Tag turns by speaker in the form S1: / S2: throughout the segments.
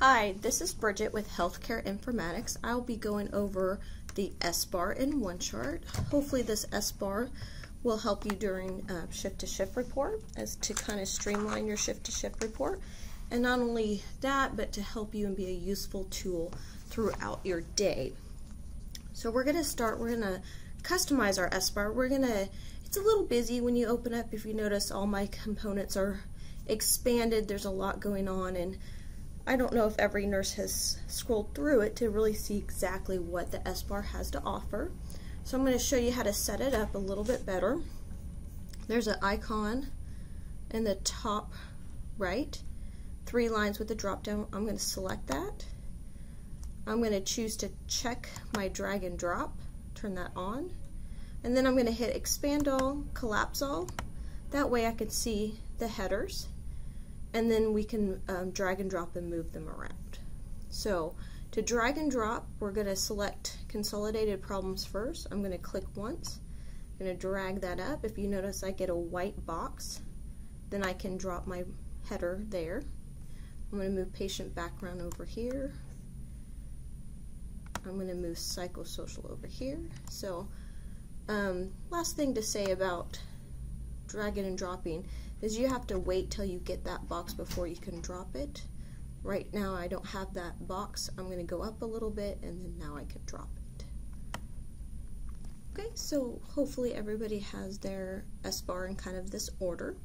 S1: Hi, this is Bridget with Healthcare Informatics. I'll be going over the Sbar in one chart. Hopefully this Sbar will help you during shift-to-shift report as to kind of streamline your shift-to-shift report. And not only that, but to help you and be a useful tool throughout your day. So we're going to customize our Sbar. It's a little busy when you open up. If you notice, all my components are expanded. There's a lot going on, and I don't know if every nurse has scrolled through it to really see exactly what the Sbar has to offer. So I'm going to show you how to set it up a little bit better. There's an icon in the top right, 3 lines with a drop down. I'm going to select that. I'm going to choose to check my drag and drop, turn that on, and then I'm going to hit expand all, collapse all. That way I can see the headers, and then we can drag and drop and move them around. So to drag and drop, we're going to select Consolidated Problems first. I'm going to click once. I'm going to drag that up. If you notice, I get a white box. Then I can drop my header there. I'm going to move Patient Background over here. I'm going to move Psychosocial over here. So last thing to say about dragging and dropping is you have to wait till you get that box before you can drop it. Right now I don't have that box. I'm going to go up a little bit and then now I can drop it. Okay, so hopefully everybody has their Sbar in kind of this order.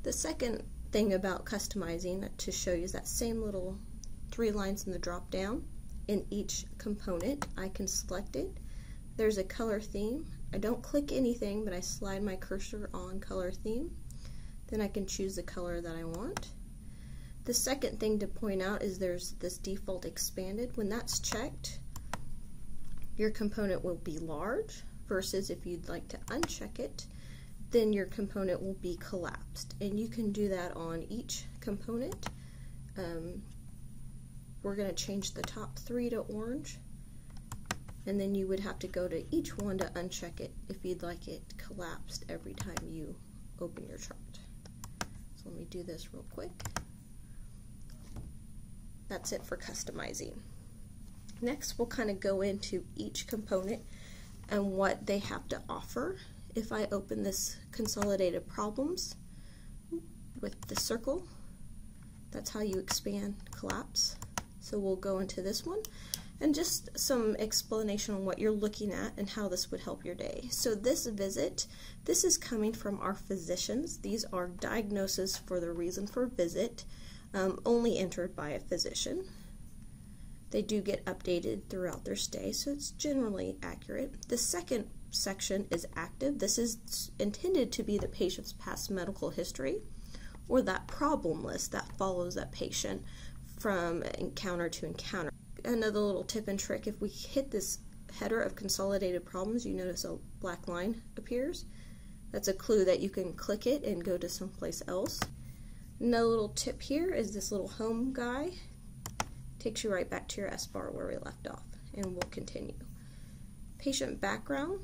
S1: The second thing about customizing to show you is that same little 3 lines in the drop down. In each component I can select it. There's a color theme. I don't click anything, but I slide my cursor on color theme. Then I can choose the color that I want. The second thing to point out is there's this default expanded. When that's checked, your component will be large, versus if you'd like to uncheck it, then your component will be collapsed. And you can do that on each component. We're going to change the top 3 to orange, and then you would have to go to each one to uncheck it if you'd like it collapsed every time you open your chart. So let me do this real quick. That's it for customizing. Next, we'll kind of go into each component and what they have to offer. If I open this Consolidated Problems with the circle, that's how you expand, collapse. So we'll go into this one and just some explanation on what you're looking at and how this would help your day. So this visit, this is coming from our physicians. These are diagnoses for the reason for visit, only entered by a physician. They do get updated throughout their stay, so it's generally accurate. The second section is active. This is intended to be the patient's past medical history or that problem list that follows that patient from encounter to encounter. Another little tip and trick, if we hit this header of Consolidated Problems, you notice a black line appears. That's a clue that you can click it and go to someplace else. Another little tip here is this little home guy. Takes you right back to your Sbar where we left off, and we'll continue. Patient Background.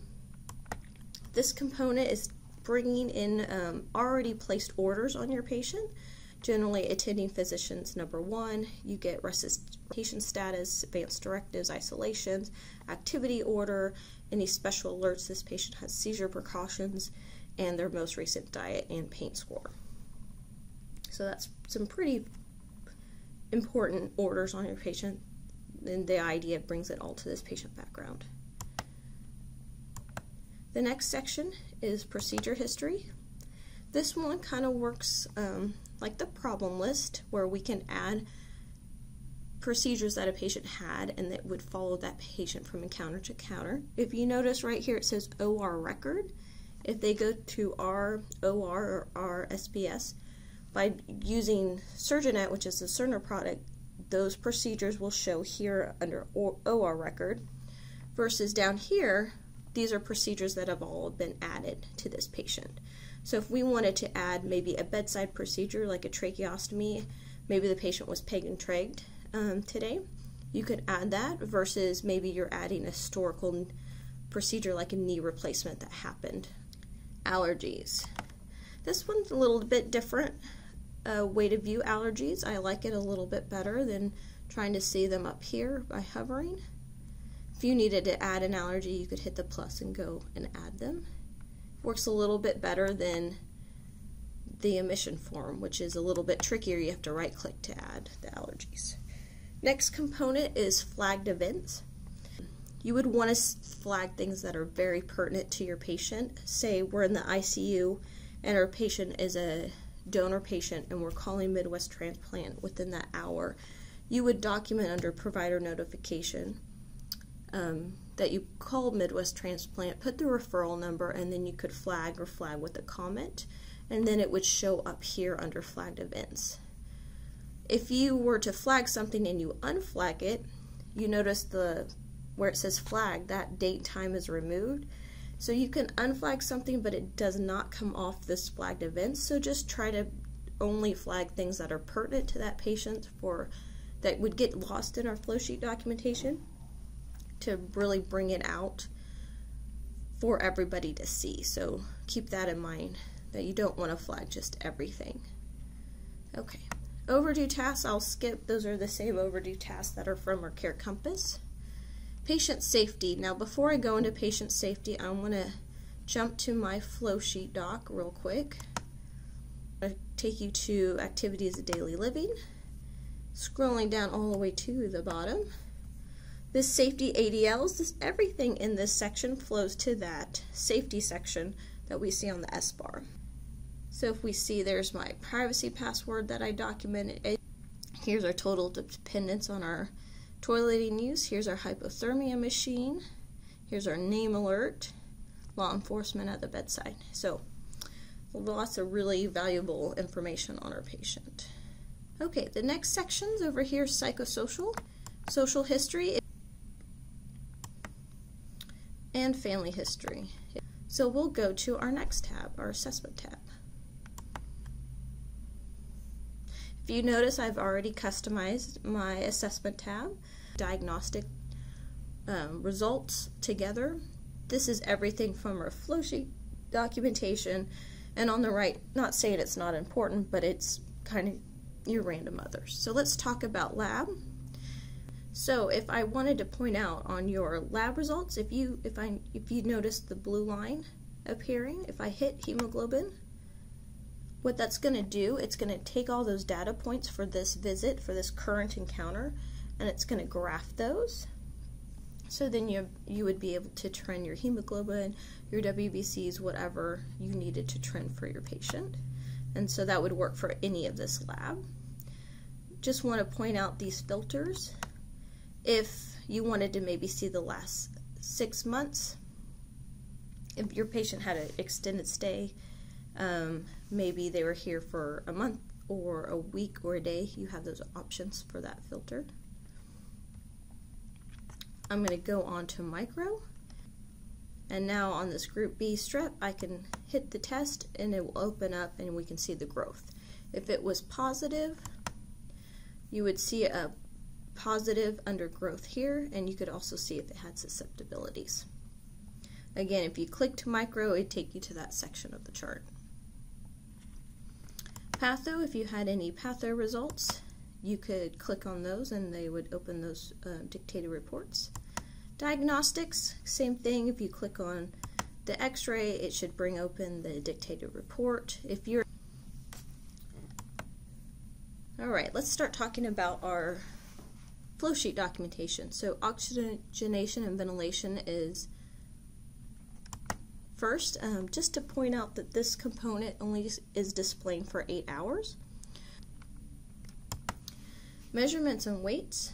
S1: This component is bringing in already placed orders on your patient. Generally, attending physicians, number 1, you get resuscitation status, advanced directives, isolations, activity order, any special alerts this patient has, seizure precautions, and their most recent diet and pain score. So that's some pretty important orders on your patient, and the idea brings it all to this patient background. The next section is procedure history. This one kind of works like the problem list, where we can add procedures that a patient had and that would follow that patient from encounter to encounter. If you notice right here it says OR record. If they go to our OR or our SPS, by using SurgeonNet, which is the Cerner product, those procedures will show here under OR record, versus down here, these are procedures that have all been added to this patient. So if we wanted to add maybe a bedside procedure like a tracheostomy, maybe the patient was peg and tragged today, you could add that, versus maybe you're adding a historical procedure like a knee replacement that happened. Allergies. This one's a little bit different way to view allergies. I like it a little bit better than trying to see them up here by hovering. If you needed to add an allergy, you could hit the plus and go and add them. Works a little bit better than the emission form, which is a little bit trickier. You have to right click to add the allergies. Next component is flagged events. You would want to flag things that are very pertinent to your patient. Say we're in the ICU and our patient is a donor patient and we're calling Midwest Transplant within that hour. You would document under provider notification that you called Midwest Transplant, put the referral number, and then you could flag or flag with a comment, and then it would show up here under flagged events. If you were to flag something and you unflag it, you notice where it says flag, that date time is removed. So you can unflag something, but it does not come off this flagged events. So just try to only flag things that are pertinent to that patient that would get lost in our flow sheet documentation, to really bring it out for everybody to see. So keep that in mind, that you don't want to flag just everything. Okay, overdue tasks I'll skip. Those are the same overdue tasks that are from our Care Compass. Patient safety. Now before I go into patient safety, I want to jump to my flow sheet doc real quick. I'll take you to activities of daily living, scrolling down all the way to the bottom. This safety ADLs, everything in this section flows to that safety section that we see on the Sbar. So if we see, there's my privacy password that I documented. Here's our total dependence on our toileting use. Here's our hypothermia machine. Here's our name alert, law enforcement at the bedside. So lots of really valuable information on our patient. Okay, the next section's over here, psychosocial, social history, and family history. So we'll go to our next tab, our assessment tab. If you notice, I've already customized my assessment tab, diagnostic results together. This is everything from our flow sheet documentation, and on the right, not saying it's not important, but it's kind of your random others. So let's talk about lab. So if I wanted to point out on your lab results, if you notice the blue line appearing, if I hit hemoglobin, what that's going to do, it's going to take all those data points for this visit, for this current encounter, and it's going to graph those. So then you would be able to trend your hemoglobin, your WBCs, whatever you needed to trend for your patient. And so that would work for any of this lab. Just want to point out these filters. If you wanted to maybe see the last 6 months, if your patient had an extended stay, maybe they were here for a month or a week or a day, you have those options for that filter. I'm going to go on to micro, and now on this group B strep, I can hit the test and it will open up and we can see the growth. If it was positive, you would see a positive under growth here, and you could also see if it had susceptibilities. Again, if you clicked micro, it'd take you to that section of the chart. Patho, if you had any patho results, you could click on those and they would open those dictated reports. Diagnostics, same thing. If you click on the x-ray, it should bring open the dictated report. If you're Alright, let's start talking about our flow sheet documentation. So oxygenation and ventilation is first. Just to point out that this component only is displaying for 8 hours. Measurements and weights.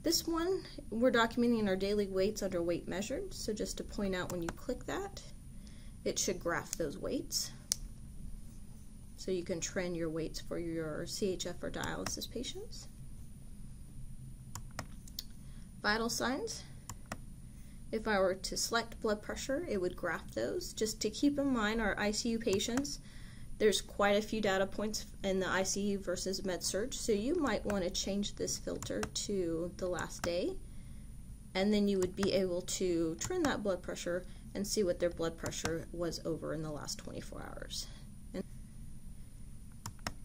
S1: This one, we're documenting our daily weights under weight measured. So just to point out, when you click that, it should graph those weights. So you can trend your weights for your CHF or dialysis patients. Vital signs. If I were to select blood pressure, it would graph those. Just to keep in mind, our ICU patients, there's quite a few data points in the ICU versus med-surg, so you might want to change this filter to the last day, and then you would be able to trend that blood pressure and see what their blood pressure was over in the last 24 hours.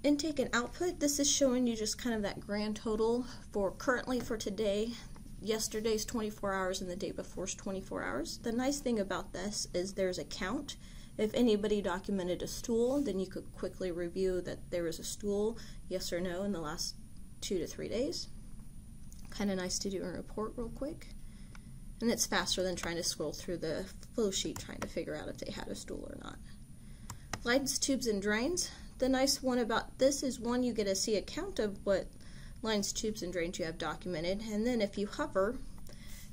S1: Intake and output, this is showing you just kind of that grand total for currently for today. Yesterday's 24 hours and the day before's 24 hours. The nice thing about this is there's a count. If anybody documented a stool, then you could quickly review that there was a stool, yes or no, in the last 2 to 3 days. Kind of nice to do a report real quick. And it's faster than trying to scroll through the flow sheet trying to figure out if they had a stool or not. Lines, tubes, and drains. The nice one about this is, one, you get to see a count of what lines, tubes, and drains you have documented, and then if you hover,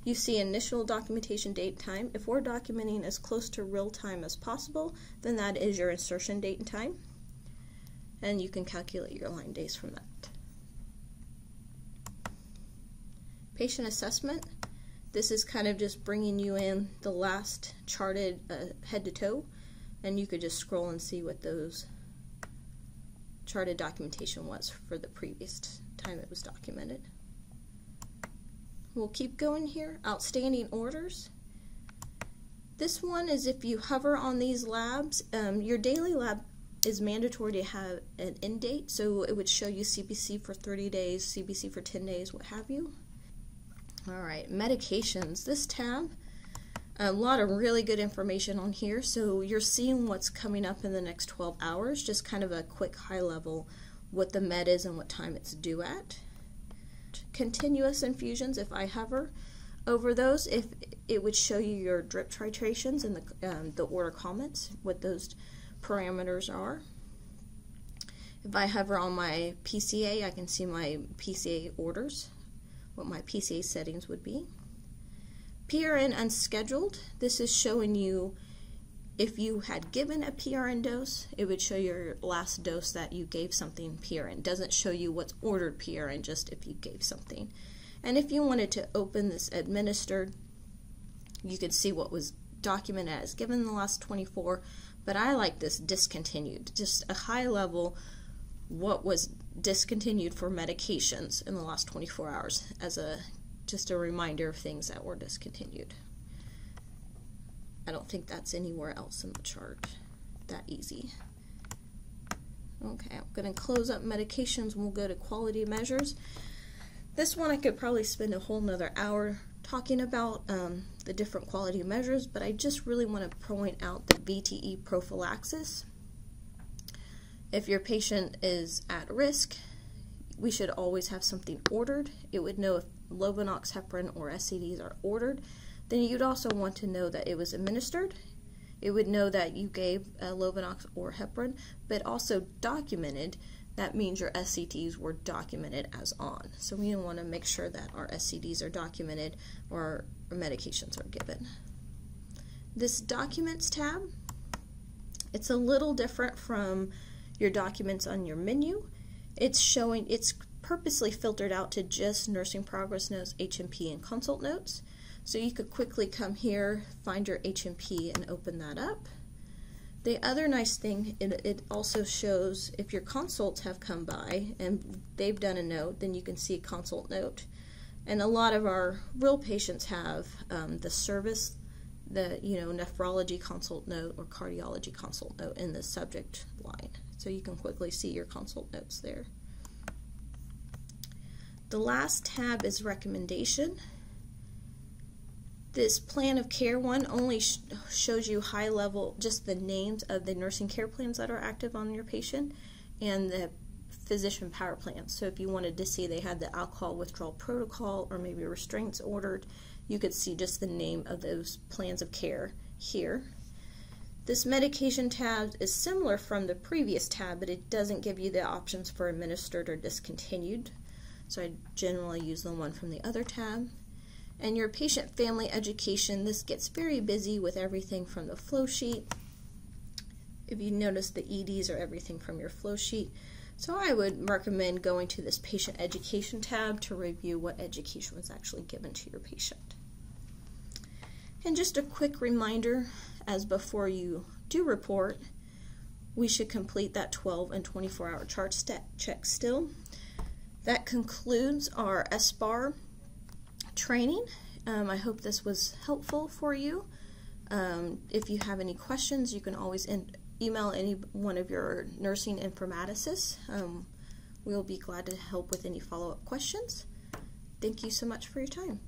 S1: you see initial documentation date time. If we're documenting as close to real time as possible, then that is your insertion date and time, and you can calculate your line days from that. Patient assessment. This is kind of just bringing you in the last charted head to toe, and you could just scroll and see what those charted documentation was for the previous time it was documented. We'll keep going here. Outstanding orders. This one is if you hover on these labs, your daily lab is mandatory to have an end date, so it would show you CBC for 30 days, CBC for 10 days, what have you. Alright, medications. This tab, a lot of really good information on here, so you're seeing what's coming up in the next 12 hours, just kind of a quick high level what the med is and what time it's due at. Continuous infusions, if I hover over those, if it would show you your drip titrations and the order comments, what those parameters are. If I hover on my PCA, I can see my PCA orders, what my PCA settings would be. PRN unscheduled, this is showing you if you had given a PRN dose, it would show your last dose that you gave something PRN. It doesn't show you what's ordered PRN, just if you gave something. And if you wanted to open this administered, you could see what was documented as given in the last 24, but I like this discontinued, just a high level what was discontinued for medications in the last 24 hours as just a reminder of things that were discontinued. I don't think that's anywhere else in the chart that easy. Okay, I'm going to close up medications and we'll go to quality measures. This one I could probably spend a whole nother hour talking about the different quality measures, but I just really want to point out the VTE prophylaxis. If your patient is at risk, we should always have something ordered. It would know if Lovenox, heparin, or SCDs are ordered. Then you'd also want to know that it was administered. It would know that you gave Lovenox or heparin, but also documented. That means your SCDs were documented as on. So we want to make sure that our SCDs are documented or our medications are given. This Documents tab, it's a little different from your documents on your menu. It's purposely filtered out to just nursing progress notes, H&P, and consult notes. So you could quickly come here, find your H&P, and open that up. The other nice thing, it also shows if your consults have come by and they've done a note, then you can see a consult note. And a lot of our real patients have the service, the nephrology consult note or cardiology consult note in the subject line. So you can quickly see your consult notes there. The last tab is recommendation. This plan of care one only shows you high level, just the names of the nursing care plans that are active on your patient and the physician power plans. So if you wanted to see they had the alcohol withdrawal protocol or maybe restraints ordered, you could see just the name of those plans of care here. This medication tab is similar from the previous tab, but it doesn't give you the options for administered or discontinued. So I generally use the one from the other tab. And your patient family education, this gets very busy with everything from the flow sheet. If you notice, the EDs are everything from your flow sheet. So I would recommend going to this patient education tab to review what education was actually given to your patient. And just a quick reminder, as before you do report, we should complete that 12 and 24-hour chart check still. That concludes our Sbar training. I hope this was helpful for you. If you have any questions, you can always email any one of your nursing informaticists. We'll be glad to help with any follow-up questions. Thank you so much for your time.